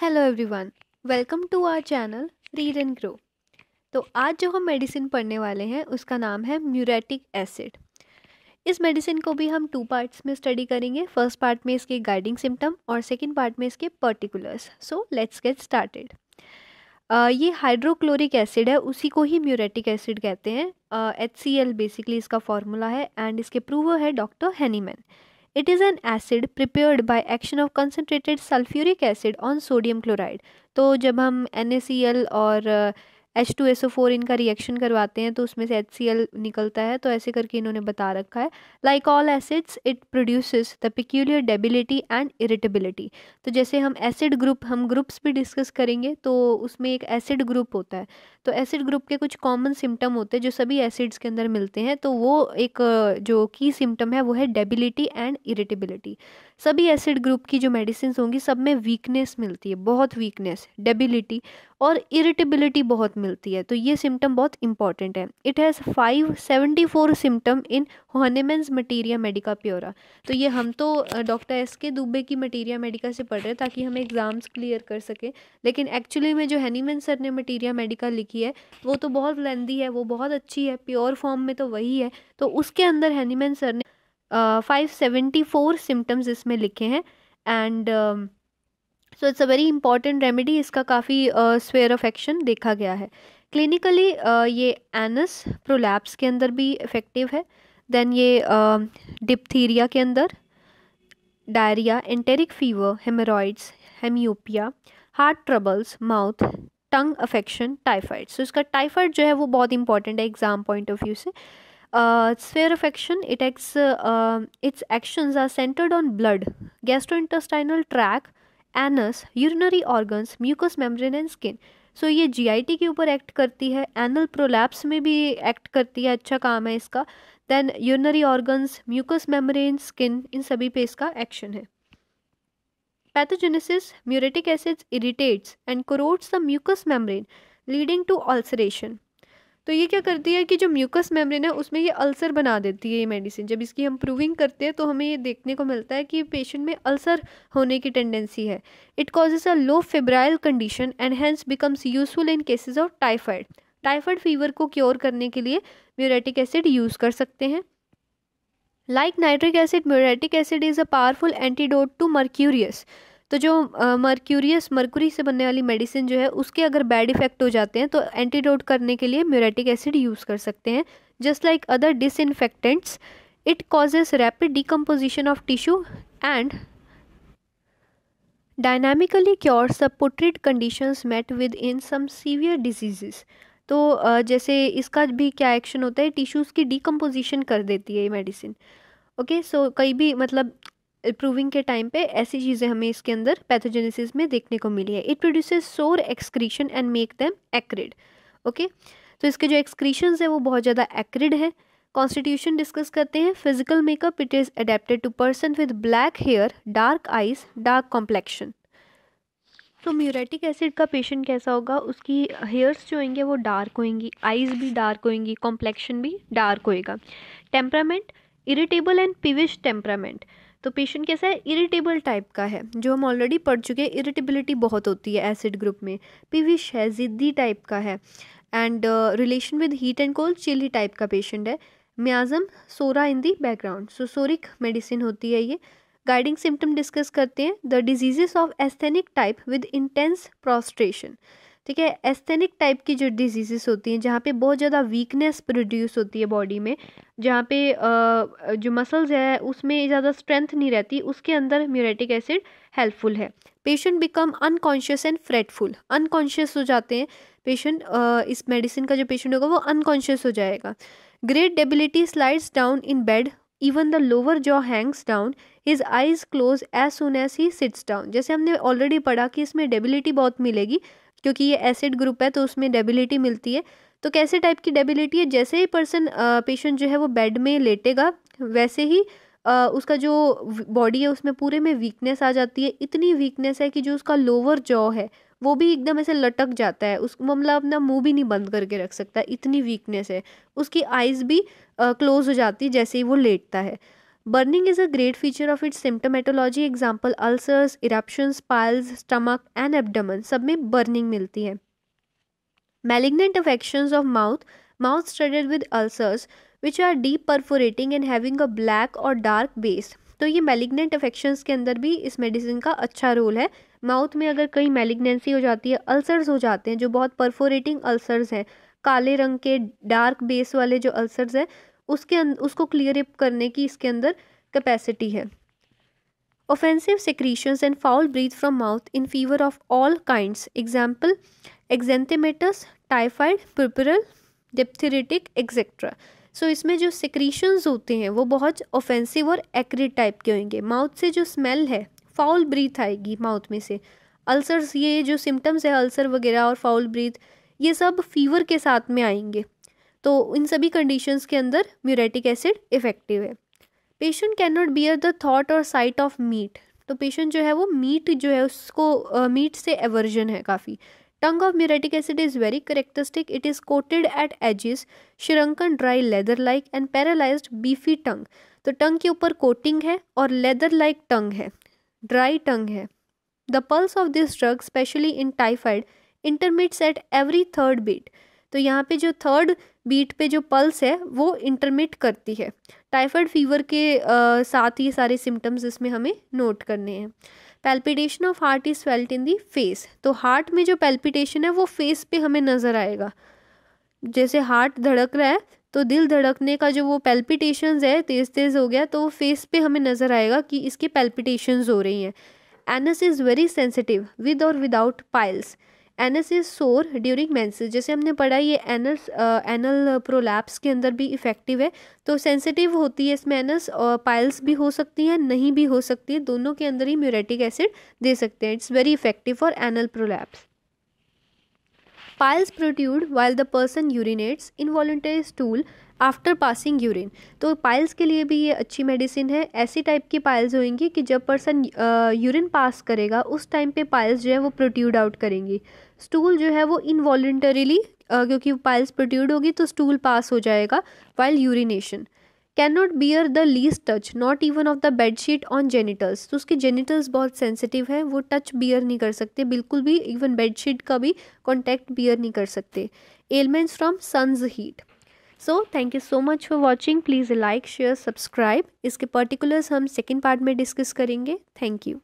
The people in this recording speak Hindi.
Hello everyone, welcome to our channel read and grow. तो आज जो हम मेडिसिन पढ़ने वाले हैं उसका नाम है म्यूरेटिक एसिड। इस मेडिसिन को भी हम 2 पार्ट्स में स्टडी करेंगे। फर्स्ट पार्ट में इसके गाइडिंग सिम्टम और सेकंड पार्ट में इसके particulars. So let's get started. ये हाइड्रोक्लोरिक एसिड है, उसी को ही म्यूरेटिक एसिड कहते हैं। HCl बेसिकली इसका फॉर्मूला है एंड इसके प्रूवर है doctor Hahnemann. It is an acid prepared by action of concentrated sulfuric acid on sodium chloride। तो जब हम NaCl और H2SO4 इनका रिएक्शन करवाते हैं तो उसमें से HCl निकलता है, तो ऐसे करके इन्होंने बता रखा है। Like all acids it produces the peculiar debility and irritability. तो जैसे हम ग्रुप्स भी डिस्कस करेंगे, तो उसमें एक एसिड ग्रुप होता है। तो एसिड ग्रुप के कुछ कॉमन सिम्टम होते हैं जो सभी एसिड्स के अंदर मिलते हैं। तो वो एक जो की सिम्टम है वो है डेबिलिटी एंड इरिटेबिलिटी। सभी एसिड ग्रुप की जो मेडिसिन होंगी सब में वीकनेस मिलती है, बहुत वीकनेस, डेबिलिटी और इरिटेबिलिटी बहुत मिलती है। तो ये सिम्टम बहुत इंपॉर्टेंट है। It has 574 symptom in Hahnemann's materia medica pura. तो ये हम तो डॉक्टर SK दुबे की मटीरिया मेडिका से पढ़ रहे हैं ताकि हम एग्ज़ाम्स क्लियर कर सकें, लेकिन एक्चुअली में जो हेनीमैन सर ने मटीरिया मेडिका लिखी है वो तो बहुत लेंदी है, वो बहुत अच्छी है, प्योर फॉर्म में तो वही है। तो उसके अंदर हेनीमैन सर ने 574 सिम्टम्स इसमें लिखे हैं and so it's a very important remedy. इसका काफ़ी स्फेयर ऑफ एक्शन देखा गया है क्लिनिकली। ये एनस प्रोलैप्स के अंदर भी इफेक्टिव है। देन ये डिप्थीरिया के अंदर, diarrhoea, enteric fever, haemorrhoids, hemiopia, heart troubles, mouth, tongue affection, typhoid. So इसका टाइफाइड जो है वो बहुत इंपॉर्टेंट है एग्जाम पॉइंट ऑफ व्यू से। Sphere of action, its actions are centered on blood, gastrointestinal tract, anus, urinary organs, mucous membrane and skin। सो ये GIT के ऊपर एक्ट करती है, एनल प्रोलैप्स में भी एक्ट करती है, अच्छा काम है इसका। Then urinary organs, mucous membrane, skin, इन सभी पे इसका एक्शन है। Pathogenesis, muriatic acids irritates and corrodes the mucous membrane leading to ulceration. तो ये क्या करती है कि जो म्यूकस मेम्ब्रेन है उसमें ये अल्सर बना देती है ये मेडिसिन। जब इसकी हम प्रूविंग करते हैं तो हमें ये देखने को मिलता है कि पेशेंट में अल्सर होने की टेंडेंसी है। It causes a low febrile condition and hence becomes useful in cases of typhoid. Typhoid fever को क्योर करने के लिए म्यूरेटिक एसिड यूज़ कर सकते हैं। Like nitric acid, muriatic acid is a powerful antidote to mercurius. तो जो मर्कुरी से बनने वाली मेडिसिन जो है उसके अगर बैड इफेक्ट हो जाते हैं तो एंटीडोट करने के लिए म्यूरेटिक एसिड यूज़ कर सकते हैं। Just like other disinfectants, it causes rapid decomposition of tissue and dynamically cures the putrid conditions met with in some severe diseases. तो जैसे इसका भी क्या एक्शन होता है, टिश्यूज़ की डिकम्पोजिशन कर देती है ये मेडिसिन। ओके, सो कई भी मतलब प्रूविंग के टाइम पे ऐसी चीज़ें हमें इसके अंदर पैथोजेनेसिस में देखने को मिली है। इट प्रोड्यूसेस सोर excretion and make them acrid. Okay, तो इसके जो एक्सक्रीशंस है वो बहुत ज़्यादा एक्रिड है। कॉन्स्टिट्यूशन डिस्कस करते हैं। Physical makeup, it is adapted to person with black hair, dark eyes, dark complexion. तो म्यूरेटिक एसिड का पेशेंट कैसा होगा, उसकी हेयर्स जो होंगे वो डार्क होंगी, आइज़ भी डार्क होंगी, कॉम्प्लेक्शन भी डार्क होएगा। Temperament, irritable and peevish temperament. तो पेशेंट कैसा है, इरिटेबल टाइप का है, जो हम ऑलरेडी पढ़ चुके हैं। इरिटेबिलिटी बहुत होती है एसिड ग्रुप में। पिविश है, ज़िद्दी टाइप का है। And relation with heat and cold, chilly type का पेशेंट है। Miasm, Zorah in the background. So सोरिक medicine होती है ये। गाइडिंग सिम्टम डिस्कस करते हैं। The diseases of asthenic type with intense prostration. ठीक है, एस्थेनिक टाइप की जो डिजीजेस होती हैं जहाँ पे बहुत ज़्यादा वीकनेस प्रोड्यूस होती है बॉडी में, जहाँ पे जो मसल्स है उसमें ज़्यादा स्ट्रेंथ नहीं रहती, उसके अंदर म्यूरेटिक एसिड हेल्पफुल है। Patient become unconscious and fretful. Unconscious हो जाते हैं पेशेंट, इस मेडिसिन का जो पेशेंट होगा वो अनकॉन्शियस हो जाएगा। Great debility, slides down in bed, even the lower jaw hangs down, his eyes close as soon as he sits down. जैसे हमने ऑलरेडी पढ़ा कि इसमें डेबिलिटी बहुत मिलेगी क्योंकि ये एसिड ग्रुप है तो उसमें डेबिलिटी मिलती है। तो कैसे टाइप की डेबिलिटी है, जैसे ही पेशेंट जो है वो बेड में लेटेगा वैसे ही उसका जो बॉडी है उसमें पूरे में वीकनेस आ जाती है। इतनी वीकनेस है कि जो उसका लोअर जॉ है वो भी एकदम ऐसे लटक जाता है, उस मतलब अपना मुंह भी नहीं बंद करके रख सकता, इतनी वीकनेस है। उसकी आइज़ भी क्लोज हो जाती है जैसे ही वो लेटता है। Burning is a great feature of its symptomatology, example ulcers, eruptions, piles, stomach and abdomen, सब में बर्निंग मिलती है। Malignant affections of mouth, mouth studded with ulcers which are deep perforating and having a black और डार्क बेस। तो ये मैलिग्नेंट अफेक्शंस के अंदर भी इस मेडिसिन का अच्छा रोल है। माउथ में अगर कहीं मैलिग्नेंसी हो जाती है, अल्सर्स हो जाते हैं जो बहुत परफोरेटिंग अल्सर्स हैं, काले रंग के डार्क बेस वाले जो अल्सर्स हैं, उसको क्लियर अप करने की इसके अंदर कैपेसिटी है। Offensive secretions and foul breath from mouth in fever of all kinds, example exanthematous, typhoid, purpural, diphtheritic etcetera. So इसमें जो सिक्रीशंस होते हैं वो बहुत ऑफेंसिव और एक्रिड टाइप के होंगे। माउथ से जो स्मेल है, फाउल ब्रीथ आएगी माउथ में से। अल्सर्स, ये जो सिम्टम्स है अल्सर वगैरह और फाउल ब्रीथ, ये सब फीवर के साथ में आएंगे। तो इन सभी कंडीशंस के अंदर म्यूरेटिक एसिड इफेक्टिव है। Patient can not bear the thought और साइट ऑफ मीट। तो पेशेंट जो है वो मीट जो है उसको मीट से एवर्जन है काफ़ी। Tongue of muriatic acid is very characteristic, it is coated at edges, shrunken dry leather like and paralysed beefy tongue. तो टंग के ऊपर कोटिंग है और लेदर लाइक टंग है, ड्राई टंग है। The pulse of this drug especially in typhoid intermits at every third beat. तो यहाँ पे जो थर्ड बीट पे जो पल्स है वो इंटरमिट करती है। टाइफाइड फीवर के साथ ये सारे सिम्टम्स इसमें हमें नोट करने हैं। Palpitation of heart is felt in the face. तो हार्ट में जो पैल्पिटेशन है वो फेस पे हमें नज़र आएगा। जैसे हार्ट धड़क रहा है तो दिल धड़कने का जो वो पैल्पिटेशंस है तेज़ तेज़ हो गया, तो वो फेस पे हमें नज़र आएगा कि इसकी पैल्पिटेशंस हो रही हैं। Anus is very sensitive with और विदाउट पाइल्स। एनस इज सोर ड्यूरिंग मेंसेस। जैसे हमने पढ़ा ये एनस एनल प्रोलैप्स के अंदर भी इफेक्टिव है। तो सेंसिटिव होती है इसमें एनस, और पाइल्स भी हो सकती हैं, नहीं भी हो सकती है, दोनों के अंदर ही म्यूरेटिक एसिड दे सकते हैं। It's very effective for anal prolapse. Piles protrude while the person urinates involuntary stool after passing urine. तो पाइल्स के लिए भी ये अच्छी मेडिसिन है। ऐसी टाइप की पाइल्स होंगी कि जब पर्सन यूरिन पास करेगा उस टाइम पे पाइल्स जो है वो प्रोट्रूड आउट करेंगी। स्टूल जो है वो इनवॉल्टरीली, क्योंकि पाइल्स प्रोट्रूड होगी तो स्टूल पास हो जाएगा while urination. Can not bear the least touch not even of the bedsheet on genitals. तो उसके जेनिटल्स बहुत सेंसिटिव है, वो टच बियर नहीं कर सकते बिल्कुल भी, इवन बेडशीट का भी कॉन्टैक्ट बियर नहीं कर सकते। Elements from sun's heat. So thank you so much for watching. Please like share subscribe. इसके पर्टिकुलर्स हम सेकेंड पार्ट में डिस्कस करेंगे। Thank you.